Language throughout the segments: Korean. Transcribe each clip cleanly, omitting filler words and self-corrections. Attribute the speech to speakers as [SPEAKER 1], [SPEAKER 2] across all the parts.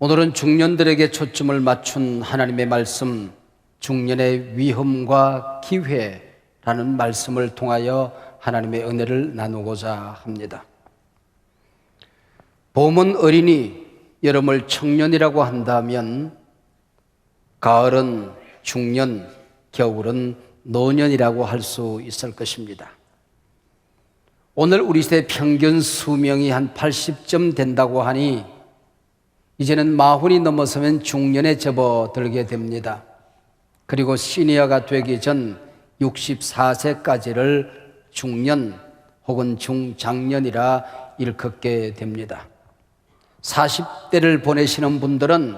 [SPEAKER 1] 오늘은 중년들에게 초점을 맞춘 하나님의 말씀, 중년의 위험과 기회라는 말씀을 통하여 하나님의 은혜를 나누고자 합니다. 봄은 어린이, 여름을 청년이라고 한다면 가을은 중년, 겨울은 노년이라고 할 수 있을 것입니다. 오늘 우리 시대 평균 수명이 한 80점 된다고 하니 이제는 40이 넘어서면 중년에 접어들게 됩니다. 그리고 시니어가 되기 전 64세까지를 중년 혹은 중장년이라 일컫게 됩니다. 40대를 보내시는 분들은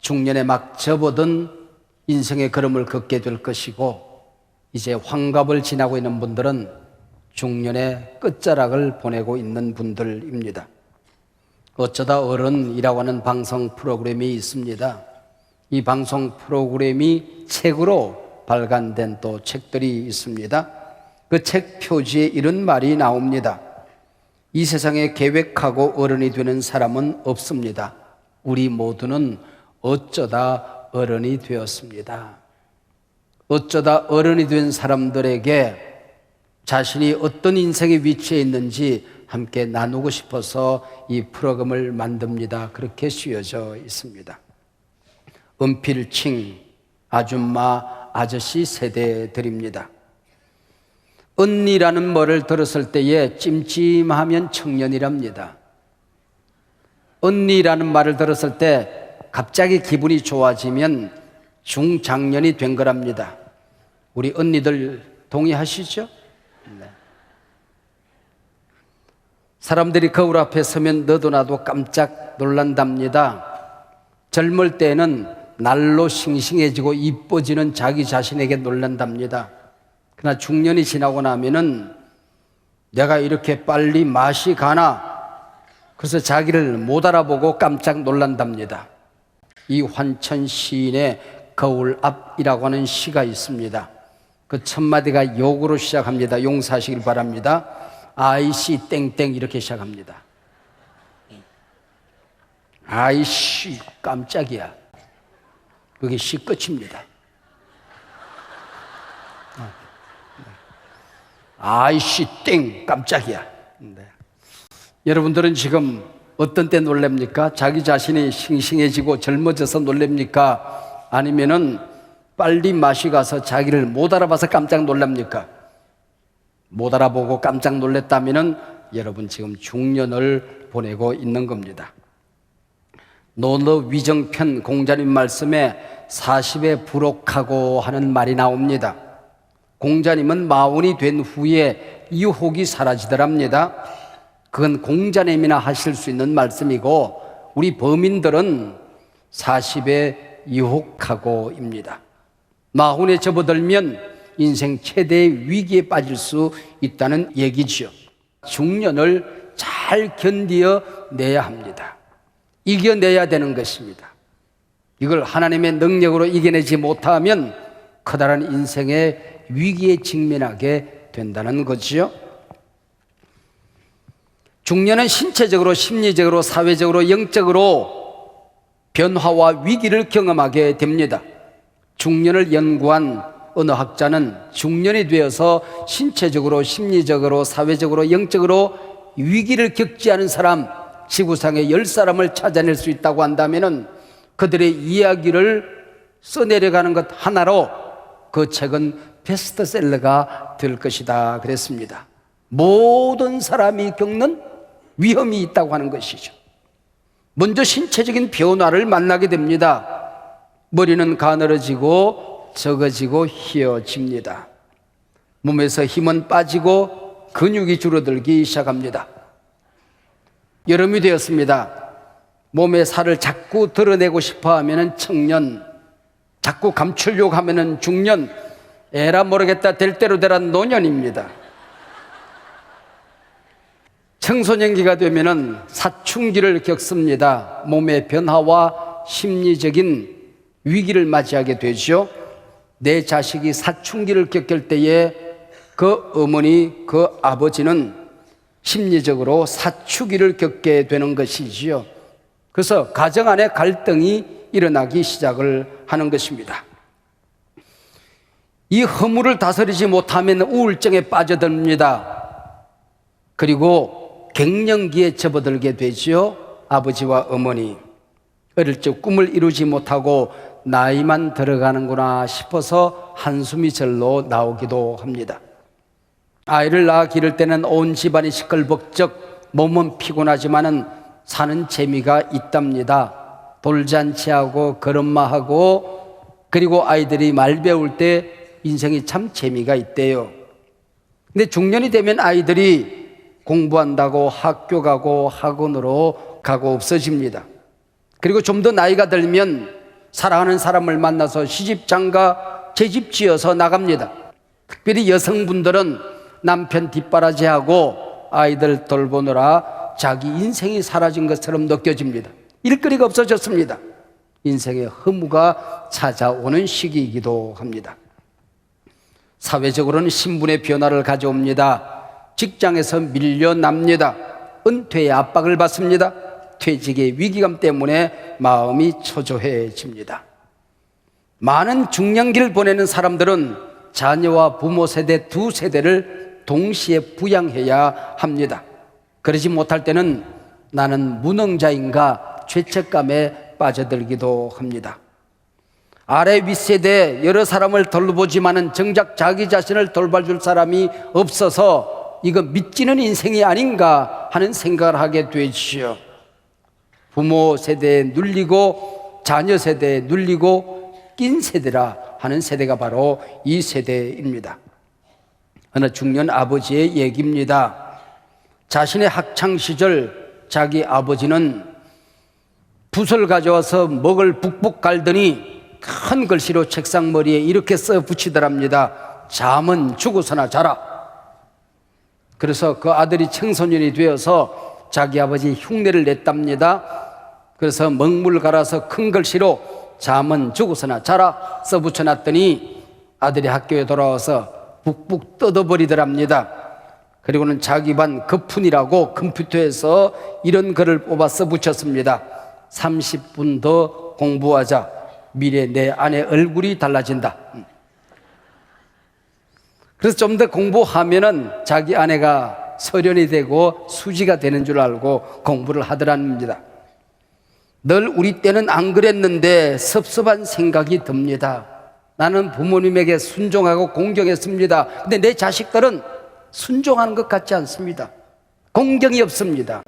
[SPEAKER 1] 중년에 막 접어든 인생의 걸음을 걷게 될 것이고, 이제 환갑을 지나고 있는 분들은 중년의 끝자락을 보내고 있는 분들입니다. 어쩌다 어른이라고 하는 방송 프로그램이 있습니다. 이 방송 프로그램이 책으로 발간된 또 책들이 있습니다. 그 책 표지에 이런 말이 나옵니다. 이 세상에 계획하고 어른이 되는 사람은 없습니다. 우리 모두는 어쩌다 어른이 되었습니다. 어쩌다 어른이 된 사람들에게 자신이 어떤 인생의 위치에 있는지 함께 나누고 싶어서 이 프로그램을 만듭니다. 그렇게 쓰여져 있습니다. 은필칭, 아줌마, 아저씨 세대들입니다. 언니라는 말을 들었을 때에 찜찜하면 청년이랍니다. 언니라는 말을 들었을 때 갑자기 기분이 좋아지면 중장년이 된 거랍니다. 우리 언니들 동의하시죠? 네. 사람들이 거울 앞에 서면 너도 나도 깜짝 놀란답니다. 젊을 때는 날로 싱싱해지고 이뻐지는 자기 자신에게 놀란답니다. 그러나 중년이 지나고 나면은 내가 이렇게 빨리 맛이 가나? 그래서 자기를 못 알아보고 깜짝 놀란답니다. 이환천 시인의 거울 앞이라고 하는 시가 있습니다. 그 첫 마디가 욕으로 시작합니다. 용서하시길 바랍니다. 아이씨 땡땡 이렇게 시작합니다. 아이씨 깜짝이야. 그게 시 끝입니다. 아이씨 땡 깜짝이야. 네. 여러분들은 지금 어떤 때 놀랍니까? 자기 자신이 싱싱해지고 젊어져서 놀랍니까? 아니면은 빨리 맛이 가서 자기를 못 알아봐서 깜짝 놀랍니까? 못 알아보고 깜짝 놀랐다면은 여러분 지금 중년을 보내고 있는 겁니다. 노너 위정편 공자님 말씀에 40에 부록하고 하는 말이 나옵니다. 공자님은 40이 된 후에 유혹이 사라지더랍니다. 그건 공자님이나 하실 수 있는 말씀이고 우리 범인들은 40에 유혹하고입니다. 40에 접어들면 인생 최대의 위기에 빠질 수 있다는 얘기죠. 중년을 잘 견뎌내야 합니다. 이겨내야 되는 것입니다. 이걸 하나님의 능력으로 이겨내지 못하면 커다란 인생의 위기에 직면하게 된다는 거지요. 중년은 신체적으로, 심리적으로, 사회적으로, 영적으로 변화와 위기를 경험하게 됩니다. 중년을 연구한 어느 학자는 중년이 되어서 신체적으로, 심리적으로, 사회적으로, 영적으로 위기를 겪지 않은 사람, 지구상에 10사람을 찾아낼 수 있다고 한다면 그들의 이야기를 써내려가는 것 하나로 그 책은 베스트셀러가 될 것이다 그랬습니다. 모든 사람이 겪는 위험이 있다고 하는 것이죠. 먼저 신체적인 변화를 만나게 됩니다. 머리는 가늘어지고 적어지고 휘어집니다. 몸에서 힘은 빠지고 근육이 줄어들기 시작합니다. 여름이 되었습니다. 몸에 살을 자꾸 드러내고 싶어 하면 청년, 자꾸 감추려고 하면 중년, 에라 모르겠다 될 대로 되라 노년입니다. 청소년기가 되면 사춘기를 겪습니다. 몸의 변화와 심리적인 위기를 맞이하게 되죠. 내 자식이 사춘기를 겪을 때에 그 어머니, 그 아버지는 심리적으로 사춘기를 겪게 되는 것이지요. 그래서 가정 안에 갈등이 일어나기 시작을 하는 것입니다. 이 허물을 다스리지 못하면 우울증에 빠져듭니다. 그리고 갱년기에 접어들게 되지요. 아버지와 어머니, 어릴 적 꿈을 이루지 못하고 나이만 들어가는구나 싶어서 한숨이 절로 나오기도 합니다. 아이를 낳아 기를 때는 온 집안이 시끌벅적, 몸은 피곤하지만은 사는 재미가 있답니다. 돌잔치하고 걸음마하고, 그리고 아이들이 말 배울 때 인생이 참 재미가 있대요. 근데 중년이 되면 아이들이 공부한다고 학교 가고 학원으로 가고 없어집니다. 그리고 좀 더 나이가 들면 사랑하는 사람을 만나서 시집 장가 재집 지어서 나갑니다. 특별히 여성분들은 남편 뒷바라지하고 아이들 돌보느라 자기 인생이 사라진 것처럼 느껴집니다. 일거리가 없어졌습니다. 인생의 허무가 찾아오는 시기이기도 합니다. 사회적으로는 신분의 변화를 가져옵니다. 직장에서 밀려납니다. 은퇴의 압박을 받습니다. 퇴직의 위기감 때문에 마음이 초조해집니다. 많은 중년기를 보내는 사람들은 자녀와 부모 세대 두 세대를 동시에 부양해야 합니다. 그러지 못할 때는 나는 무능자인가 죄책감에 빠져들기도 합니다. 아래 윗세대 여러 사람을 돌보지만은 정작 자기 자신을 돌봐줄 사람이 없어서 이거 믿지는 인생이 아닌가 하는 생각을 하게 되지요. 부모 세대에 눌리고 자녀 세대에 눌리고 낀 세대라 하는 세대가 바로 이 세대입니다. 어느 중년 아버지의 얘기입니다. 자신의 학창시절 자기 아버지는 붓을 가져와서 먹을 북북 갈더니 큰 글씨로 책상 머리에 이렇게 써 붙이더랍니다. 잠은 죽어서나 자라. 그래서 그 아들이 청소년이 되어서 자기 아버지 흉내를 냈답니다. 그래서 먹물 갈아서 큰 글씨로 잠은 죽어서나 자라 써 붙여놨더니 아들이 학교에 돌아와서 북북 뜯어버리더랍니다. 그리고는 자기 반 거푼이라고 컴퓨터에서 이런 글을 뽑아 써 붙였습니다. 30분 더 공부하자. 미래 내 아내 얼굴이 달라진다. 그래서 좀 더 공부하면은 자기 아내가 소련이 되고 수지가 되는 줄 알고 공부를 하더랍니다. 늘 우리 때는 안 그랬는데 섭섭한 생각이 듭니다. 나는 부모님에게 순종하고 공경했습니다. 근데 내 자식들은 순종하는 것 같지 않습니다. 공경이 없습니다.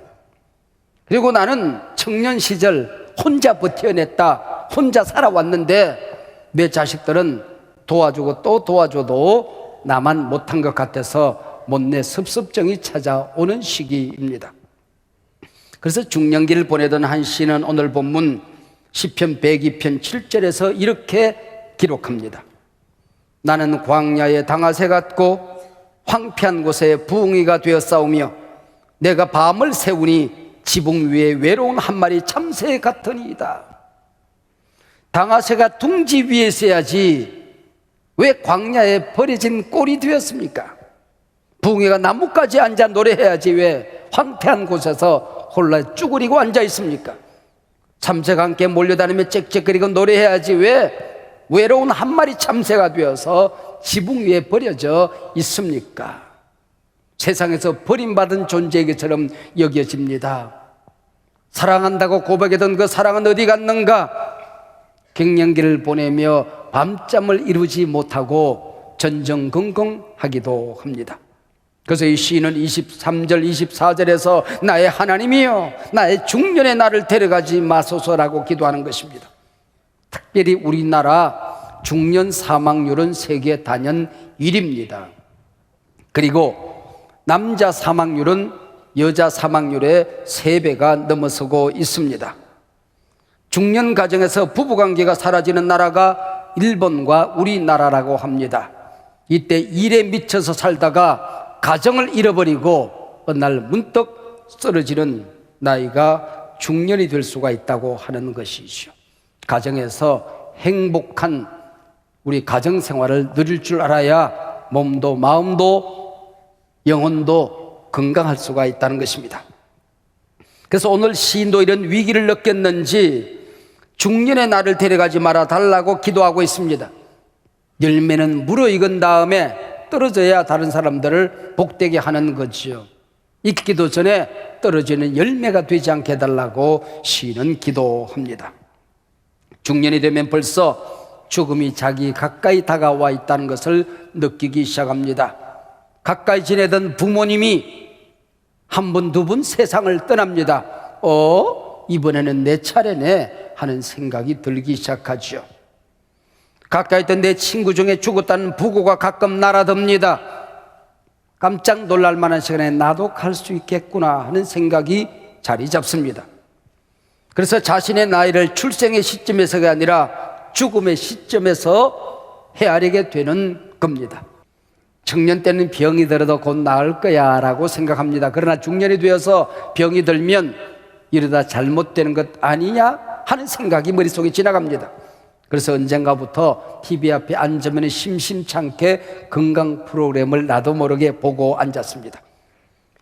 [SPEAKER 1] 그리고 나는 청년 시절 혼자 버텨냈다. 혼자 살아왔는데 내 자식들은 도와주고 또 도와줘도 나만 못한 것 같아서 못내 섭섭증이 찾아오는 시기입니다. 그래서 중년기를 보내던 한 시인은 오늘 본문 시편 102편 7절에서 이렇게 기록합니다. 나는 광야의 당아새 같고 황폐한 곳에 부엉이가 되었사오며 내가 밤을 새우니 지붕 위에 외로운 한 마리 참새 같으니이다. 당아새가 둥지 위에 있어야지 왜 광야에 버려진 꼴이 되었습니까? 부엉이가 나뭇가지에 앉아 노래해야지 왜 황폐한 곳에서 홀라 쭈그리고 앉아 있습니까? 참새가 함께 몰려다니며 짹짹거리고 노래해야지 왜 외로운 한 마리 참새가 되어서 지붕 위에 버려져 있습니까? 세상에서 버림받은 존재에게처럼 여겨집니다. 사랑한다고 고백했던 그 사랑은 어디 갔는가? 갱년기를 보내며 밤잠을 이루지 못하고 전전긍긍하기도 합니다. 그래서 이 시인은 23절 24절에서 나의 하나님이여 나의 중년의 나를 데려가지 마소서라고 기도하는 것입니다. 특별히 우리나라 중년 사망률은 세계 단연 1위입니다. 그리고 남자 사망률은 여자 사망률의 3배가 넘어서고 있습니다. 중년 가정에서 부부관계가 사라지는 나라가 일본과 우리나라라고 합니다. 이때 일에 미쳐서 살다가 가정을 잃어버리고 어느 날 문득 쓰러지는 나이가 중년이 될 수가 있다고 하는 것이죠. 가정에서 행복한 우리 가정생활을 누릴 줄 알아야 몸도 마음도 영혼도 건강할 수가 있다는 것입니다. 그래서 오늘 시인도 이런 위기를 느꼈는지 중년의 나를 데려가지 말아 달라고 기도하고 있습니다. 열매는 무르익은 다음에 떨어져야 다른 사람들을 복되게 하는 거지요. 익기도 전에 떨어지는 열매가 되지 않게 해달라고 시인은 기도합니다. 중년이 되면 벌써 죽음이 자기 가까이 다가와 있다는 것을 느끼기 시작합니다. 가까이 지내던 부모님이 한 분, 두 분 세상을 떠납니다. 이번에는 내 차례네 하는 생각이 들기 시작하죠. 가까이 있던 내 친구 중에 죽었다는 부고가 가끔 날아듭니다. 깜짝 놀랄 만한 시간에 나도 갈 수 있겠구나 하는 생각이 자리 잡습니다. 그래서 자신의 나이를 출생의 시점에서가 아니라 죽음의 시점에서 헤아리게 되는 겁니다. 청년 때는 병이 들어도 곧 나을 거야 라고 생각합니다. 그러나 중년이 되어서 병이 들면 이러다 잘못되는 것 아니냐 하는 생각이 머릿속에 지나갑니다. 그래서 언젠가부터 TV 앞에 앉으면 심심찮게 건강 프로그램을 나도 모르게 보고 앉았습니다.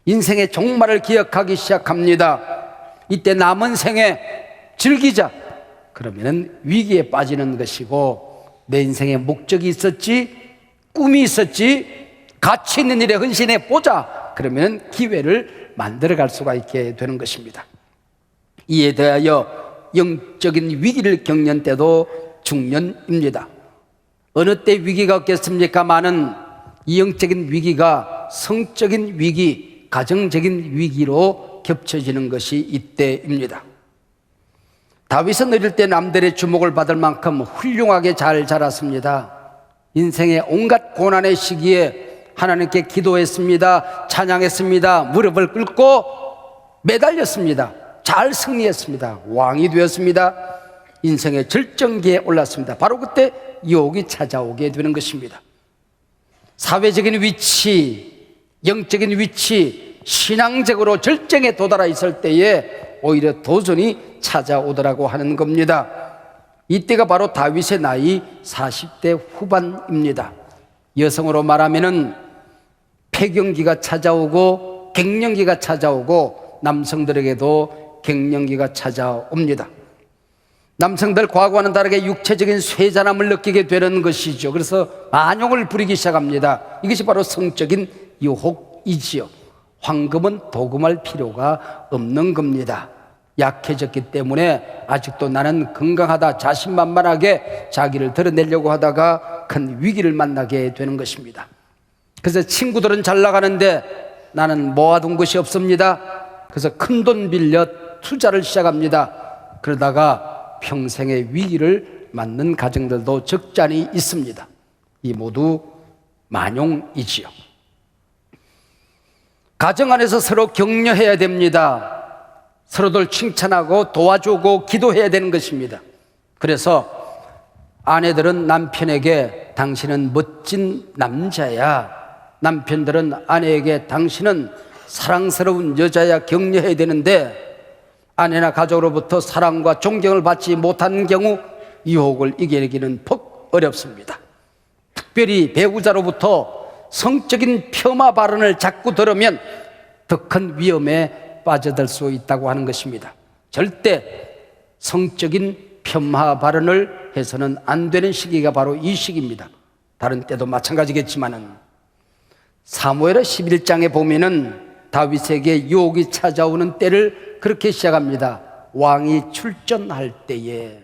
[SPEAKER 1] 인생의 종말을 기억하기 시작합니다. 이때 남은 생에 즐기자. 그러면 위기에 빠지는 것이고, 내 인생에 목적이 있었지, 꿈이 있었지, 가치 있는 일에 헌신해 보자. 그러면 기회를 만들어갈 수가 있게 되는 것입니다. 이에 대하여 영적인 위기를 겪는 때도 중년입니다. 어느 때 위기가 없겠습니까마는 이 영적인 위기가 성적인 위기, 가정적인 위기로 겹쳐지는 것이 이때입니다. 다윗은 어릴 때 남들의 주목을 받을 만큼 훌륭하게 잘 자랐습니다. 인생의 온갖 고난의 시기에 하나님께 기도했습니다. 찬양했습니다. 무릎을 꿇고 매달렸습니다. 잘 승리했습니다. 왕이 되었습니다. 인생의 절정기에 올랐습니다. 바로 그때 유혹이 찾아오게 되는 것입니다. 사회적인 위치, 영적인 위치, 신앙적으로 절정에 도달해 있을 때에 오히려 도전이 찾아오더라고 하는 겁니다. 이때가 바로 다윗의 나이 40대 후반입니다. 여성으로 말하면은 폐경기가 찾아오고 갱년기가 찾아오고, 남성들에게도 갱년기가 찾아옵니다. 남성들 과거와는 다르게 육체적인 쇠잔함을 느끼게 되는 것이죠. 그래서 만용을 부리기 시작합니다. 이것이 바로 성적인 유혹이지요. 황금은 도금할 필요가 없는 겁니다. 약해졌기 때문에 아직도 나는 건강하다 자신만만하게 자기를 드러내려고 하다가 큰 위기를 만나게 되는 것입니다. 그래서 친구들은 잘 나가는데 나는 모아둔 것이 없습니다. 그래서 큰돈 빌려 투자를 시작합니다. 그러다가 평생의 위기를 맞는 가정들도 적잖이 있습니다. 이 모두 만용이지요. 가정 안에서 서로 격려해야 됩니다. 서로들 칭찬하고 도와주고 기도해야 되는 것입니다. 그래서 아내들은 남편에게 당신은 멋진 남자야, 남편들은 아내에게 당신은 사랑스러운 여자야 격려해야 되는데, 아내나 가족으로부터 사랑과 존경을 받지 못하는 경우 유혹을 이겨내기는 퍽 어렵습니다. 특별히 배우자로부터 성적인 폄하 발언을 자꾸 들으면 더 큰 위험에 빠져들 수 있다고 하는 것입니다. 절대 성적인 폄하 발언을 해서는 안 되는 시기가 바로 이 시기입니다. 다른 때도 마찬가지겠지만은 사무엘하 11장에 보면은 다윗에게 유혹이 찾아오는 때를 그렇게 시작합니다. 왕이 출전할 때에,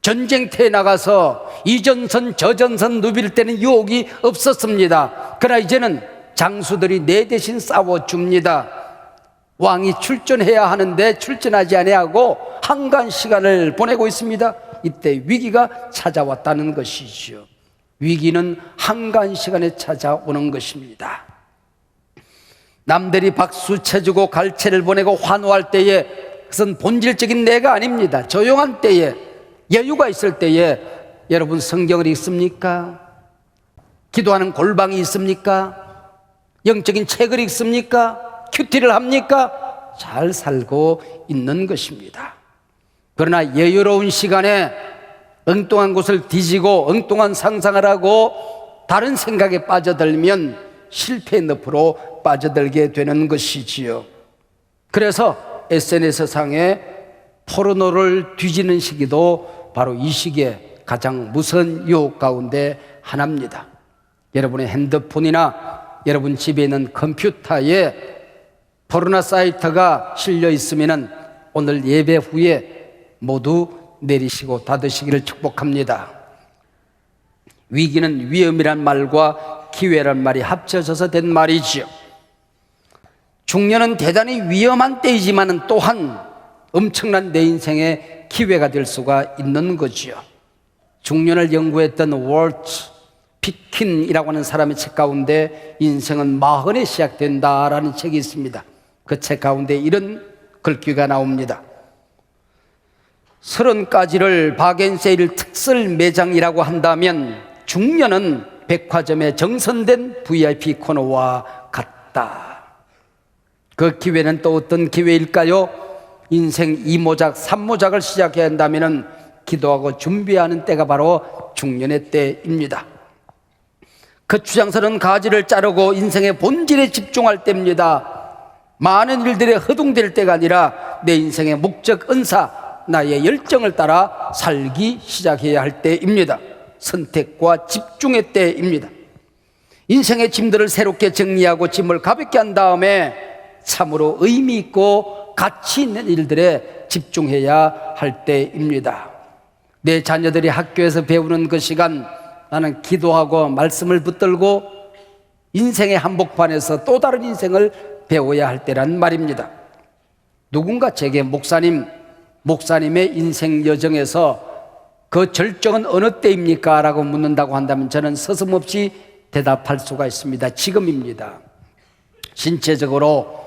[SPEAKER 1] 전쟁터에 나가서 이전선 저전선 누빌 때는 유혹이 없었습니다. 그러나 이제는 장수들이 내 대신 싸워줍니다. 왕이 출전해야 하는데 출전하지 아니하고 한간 시간을 보내고 있습니다. 이때 위기가 찾아왔다는 것이죠. 위기는 한간 시간에 찾아오는 것입니다. 남들이 박수 쳐주고 갈채를 보내고 환호할 때에 그것은 본질적인 내가 아닙니다. 조용한 때에, 여유가 있을 때에 여러분 성경을 읽습니까? 기도하는 골방이 있습니까? 영적인 책을 읽습니까? 큐티를 합니까? 잘 살고 있는 것입니다. 그러나 여유로운 시간에 엉뚱한 곳을 뒤지고 엉뚱한 상상을 하고 다른 생각에 빠져들면 실패의 늪으로 빠져들게 되는 것이지요. 그래서 SNS상에 포르노를 뒤지는 시기도 바로 이 시기에 가장 무서운 유혹 가운데 하나입니다. 여러분의 핸드폰이나 여러분 집에 있는 컴퓨터에 포르노 사이트가 실려 있으면 오늘 예배 후에 모두 내리시고 닫으시기를 축복합니다. 위기는 위험이란 말과 기회란 말이 합쳐져서 된 말이지요. 중년은 대단히 위험한 때이지만 또한 엄청난 내 인생의 기회가 될 수가 있는 거지요. 중년을 연구했던 월트 피킨이라고 하는 사람의 책 가운데 인생은 마흔에 시작된다라는 책이 있습니다. 그 책 가운데 이런 글귀가 나옵니다. 30가지를 바겐세일 특설 매장이라고 한다면 중년은 백화점의 정선된 VIP 코너와 같다. 그 기회는 또 어떤 기회일까요? 인생 2모작, 3모작을 시작해야 한다면 기도하고 준비하는 때가 바로 중년의 때입니다. 거추장스러운 가지를 자르고 인생의 본질에 집중할 때입니다. 많은 일들에 허둥댈 때가 아니라 내 인생의 목적, 은사, 나의 열정을 따라 살기 시작해야 할 때입니다. 선택과 집중의 때입니다. 인생의 짐들을 새롭게 정리하고 짐을 가볍게 한 다음에 참으로 의미 있고 가치 있는 일들에 집중해야 할 때입니다. 내 자녀들이 학교에서 배우는 그 시간, 나는 기도하고 말씀을 붙들고 인생의 한복판에서 또 다른 인생을 배워야 할 때란 말입니다. 누군가 제게 목사님의 인생 여정에서 그 절정은 어느 때입니까? 라고 묻는다고 한다면 저는 서슴없이 대답할 수가 있습니다. 지금입니다. 신체적으로,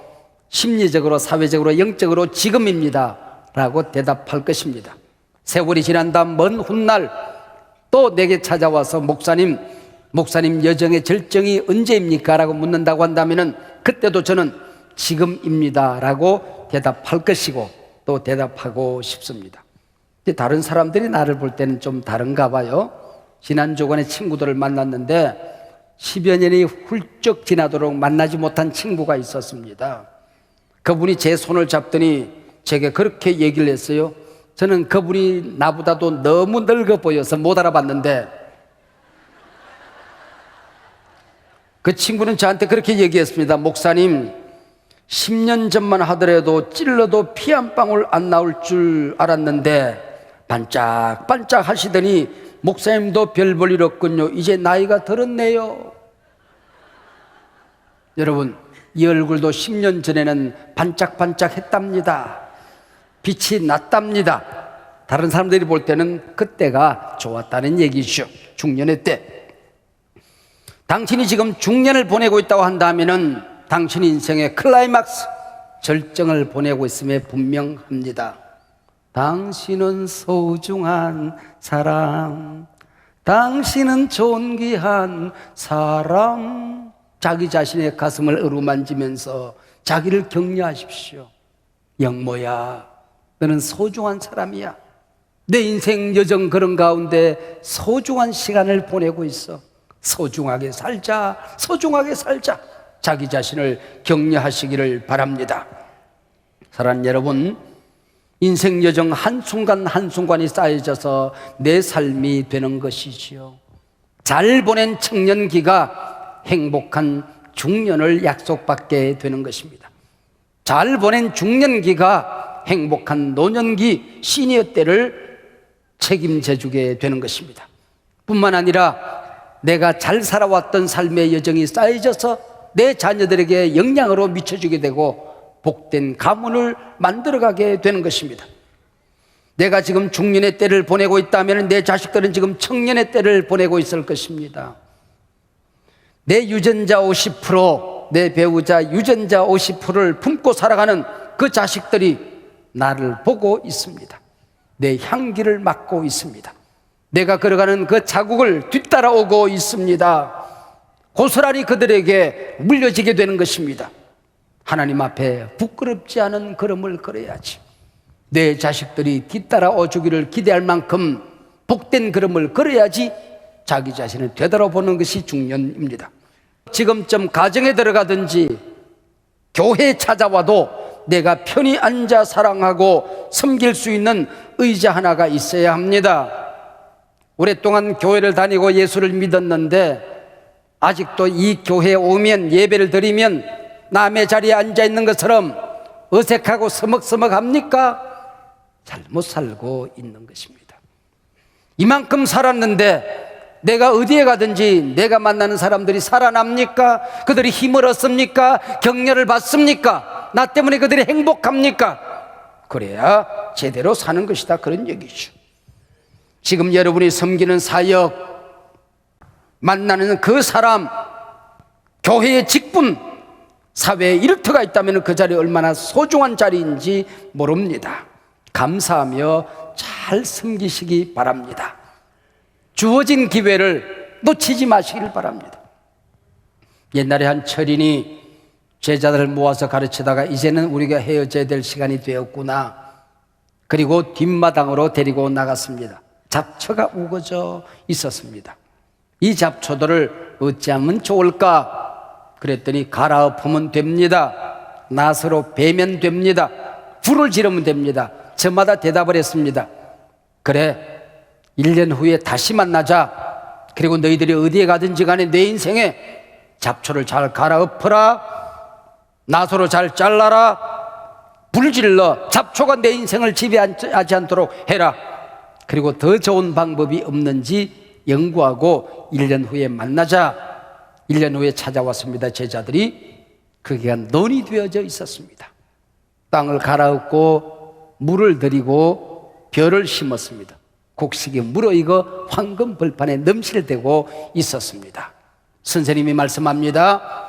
[SPEAKER 1] 심리적으로, 사회적으로, 영적으로 지금입니다 라고 대답할 것입니다. 세월이 지난 다음 먼 훗날 또 내게 찾아와서 목사님 여정의 절정이 언제입니까? 라고 묻는다고 한다면 그때도 저는 지금입니다 라고 대답할 것이고 또 대답하고 싶습니다. 다른 사람들이 나를 볼 때는 좀 다른가 봐요. 지난 주간에 친구들을 만났는데 10여 년이 훌쩍 지나도록 만나지 못한 친구가 있었습니다. 그분이 제 손을 잡더니 제게 그렇게 얘기를 했어요. 저는 그분이 나보다도 너무 늙어 보여서 못 알아봤는데 그 친구는 저한테 그렇게 얘기했습니다. 목사님, 10년 전만 하더라도 찔러도 피 한 방울 안 나올 줄 알았는데 반짝반짝 하시더니 목사님도 별 볼 일 없군요. 이제 나이가 들었네요. 여러분, 이 얼굴도 10년 전에는 반짝반짝 했답니다. 빛이 났답니다. 다른 사람들이 볼 때는 그때가 좋았다는 얘기죠. 중년의 때. 당신이 지금 중년을 보내고 있다고 한다면 당신 인생의 클라이막스, 절정을 보내고 있음에 분명합니다. 당신은 소중한 사람, 당신은 존귀한 사람. 자기 자신의 가슴을 어루만지면서 자기를 격려하십시오. 영모야, 너는 소중한 사람이야. 내 인생 여정 그런 가운데 소중한 시간을 보내고 있어. 소중하게 살자, 소중하게 살자. 자기 자신을 격려하시기를 바랍니다. 사랑하는 여러분, 인생 여정 한순간 한순간이 쌓여져서 내 삶이 되는 것이지요. 잘 보낸 청년기가 행복한 중년을 약속받게 되는 것입니다. 잘 보낸 중년기가 행복한 노년기, 시니어 때를 책임져주게 되는 것입니다. 뿐만 아니라 내가 잘 살아왔던 삶의 여정이 쌓여져서 내 자녀들에게 영향으로 미쳐주게 되고 복된 가문을 만들어가게 되는 것입니다. 내가 지금 중년의 때를 보내고 있다면 내 자식들은 지금 청년의 때를 보내고 있을 것입니다. 내 유전자 50%, 내 배우자 유전자 50%를 품고 살아가는 그 자식들이 나를 보고 있습니다. 내 향기를 맡고 있습니다. 내가 걸어가는 그 자국을 뒤따라오고 있습니다. 고스란히 그들에게 물려지게 되는 것입니다. 하나님 앞에 부끄럽지 않은 걸음을 걸어야지. 내 자식들이 뒤따라오 주기를 기대할 만큼 복된 걸음을 걸어야지 자기 자신을 되돌아보는 것이 중년입니다. 지금쯤 가정에 들어가든지 교회에 찾아와도 내가 편히 앉아 사랑하고 섬길 수 있는 의자 하나가 있어야 합니다. 오랫동안 교회를 다니고 예수를 믿었는데 아직도 이 교회에 오면 예배를 드리면 남의 자리에 앉아 있는 것처럼 어색하고 서먹서먹합니까? 잘못 살고 있는 것입니다. 이만큼 살았는데 내가 어디에 가든지 내가 만나는 사람들이 살아납니까? 그들이 힘을 얻습니까? 격려를 받습니까? 나 때문에 그들이 행복합니까? 그래야 제대로 사는 것이다, 그런 얘기죠. 지금 여러분이 섬기는 사역, 만나는 그 사람, 교회의 직분, 사회에 일터가 있다면 그 자리 얼마나 소중한 자리인지 모릅니다. 감사하며 잘 섬기시기 바랍니다. 주어진 기회를 놓치지 마시길 바랍니다. 옛날에 한 철인이 제자들을 모아서 가르치다가 이제는 우리가 헤어져야 될 시간이 되었구나, 그리고 뒷마당으로 데리고 나갔습니다. 잡초가 우거져 있었습니다. 이 잡초들을 어찌하면 좋을까? 그랬더니 갈아엎으면 됩니다. 낫으로 베면 됩니다. 불을 지르면 됩니다. 저마다 대답을 했습니다. 그래, 1년 후에 다시 만나자. 그리고 너희들이 어디에 가든지 간에 내 인생에 잡초를 잘 갈아엎어라, 낫으로 잘 잘라라, 불 질러 잡초가 내 인생을 지배하지 않도록 해라. 그리고 더 좋은 방법이 없는지 연구하고 1년 후에 만나자. 1년 후에 찾아왔습니다. 제자들이. 그게 논의되어져 있었습니다. 땅을 갈아엎고 물을 들이고 벼를 심었습니다. 곡식이 물어익어 황금 벌판에 넘실대고 있었습니다. 선생님이 말씀합니다.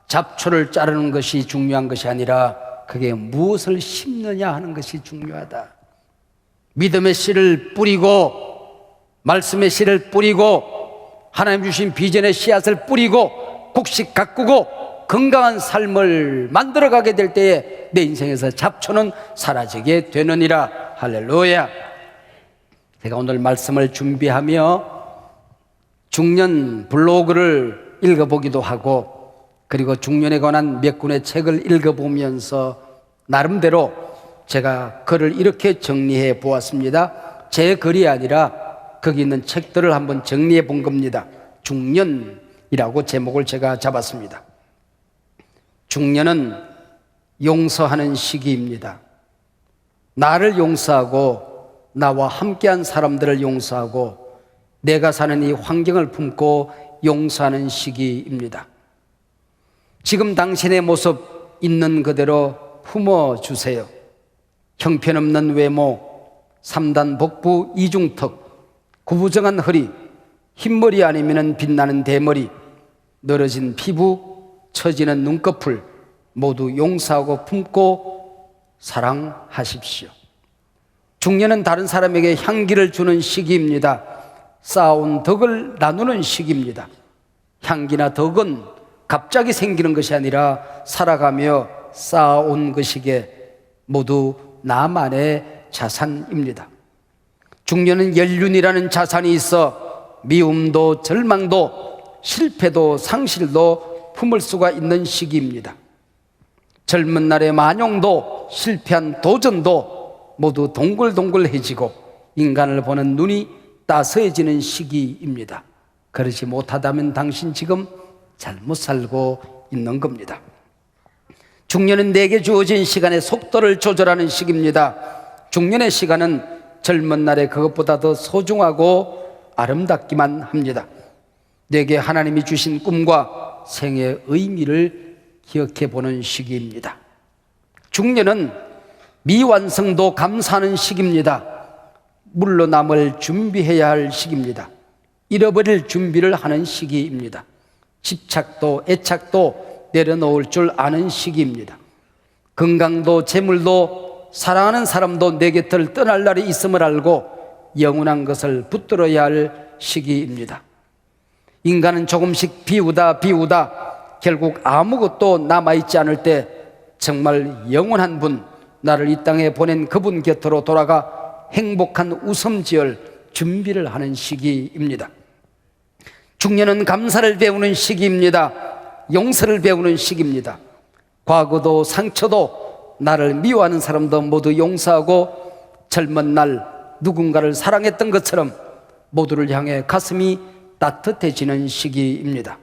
[SPEAKER 1] 잡초를 자르는 것이 중요한 것이 아니라 그게 무엇을 심느냐 하는 것이 중요하다. 믿음의 씨를 뿌리고, 말씀의 씨를 뿌리고, 하나님 주신 비전의 씨앗을 뿌리고 곡식 가꾸고 건강한 삶을 만들어가게 될 때에 내 인생에서 잡초는 사라지게 되느니라. 할렐루야. 제가 오늘 말씀을 준비하며 중년 블로그를 읽어보기도 하고, 그리고 중년에 관한 몇 권의 책을 읽어보면서 나름대로 제가 글을 이렇게 정리해 보았습니다. 제 글이 아니라 거기 있는 책들을 한번 정리해 본 겁니다. 중년이라고 제목을 제가 잡았습니다. 중년은 용서하는 시기입니다. 나를 용서하고 나와 함께한 사람들을 용서하고 내가 사는 이 환경을 품고 용서하는 시기입니다. 지금 당신의 모습 있는 그대로 품어주세요. 형편없는 외모, 3단 복부, 이중턱, 구부정한 허리, 흰머리 아니면 빛나는 대머리, 늘어진 피부, 처지는 눈꺼풀 모두 용서하고 품고 사랑하십시오. 중년은 다른 사람에게 향기를 주는 시기입니다. 쌓아온 덕을 나누는 시기입니다. 향기나 덕은 갑자기 생기는 것이 아니라 살아가며 쌓아온 것이기에 모두 나만의 자산입니다. 중년은 연륜이라는 자산이 있어 미움도 절망도 실패도 상실도 품을 수가 있는 시기입니다. 젊은 날의 만용도 실패한 도전도 모두 동글동글해지고 인간을 보는 눈이 따스해지는 시기입니다. 그러지 못하다면 당신 지금 잘못 살고 있는 겁니다. 중년은 내게 주어진 시간의 속도를 조절하는 시기입니다. 중년의 시간은 젊은 날에 그것보다 더 소중하고 아름답기만 합니다. 내게 하나님이 주신 꿈과 생의 의미를 기억해 보는 시기입니다. 중년은 미완성도 감사하는 시기입니다. 물러남을 준비해야 할 시기입니다. 잃어버릴 준비를 하는 시기입니다. 집착도 애착도 내려놓을 줄 아는 시기입니다. 건강도 재물도 사랑하는 사람도 내 곁을 떠날 날이 있음을 알고 영원한 것을 붙들어야 할 시기입니다. 인간은 조금씩 비우다 결국 아무것도 남아있지 않을 때 정말 영원한 분, 나를 이 땅에 보낸 그분 곁으로 돌아가 행복한 웃음 지을 준비를 하는 시기입니다. 중년은 감사를 배우는 시기입니다. 용서를 배우는 시기입니다. 과거도 상처도 나를 미워하는 사람도 모두 용서하고 젊은 날 누군가를 사랑했던 것처럼 모두를 향해 가슴이 따뜻해지는 시기입니다.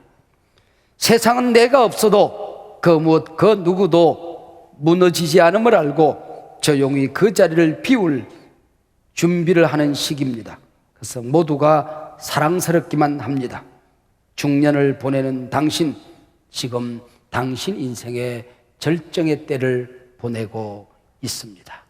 [SPEAKER 1] 세상은 내가 없어도 그 무엇 그 누구도 무너지지 않음을 알고 조용히 그 자리를 비울 준비를 하는 시기입니다. 그래서 모두가 사랑스럽기만 합니다. 중년을 보내는 당신, 지금 당신 인생의 절정의 때를 보내고 있습니다.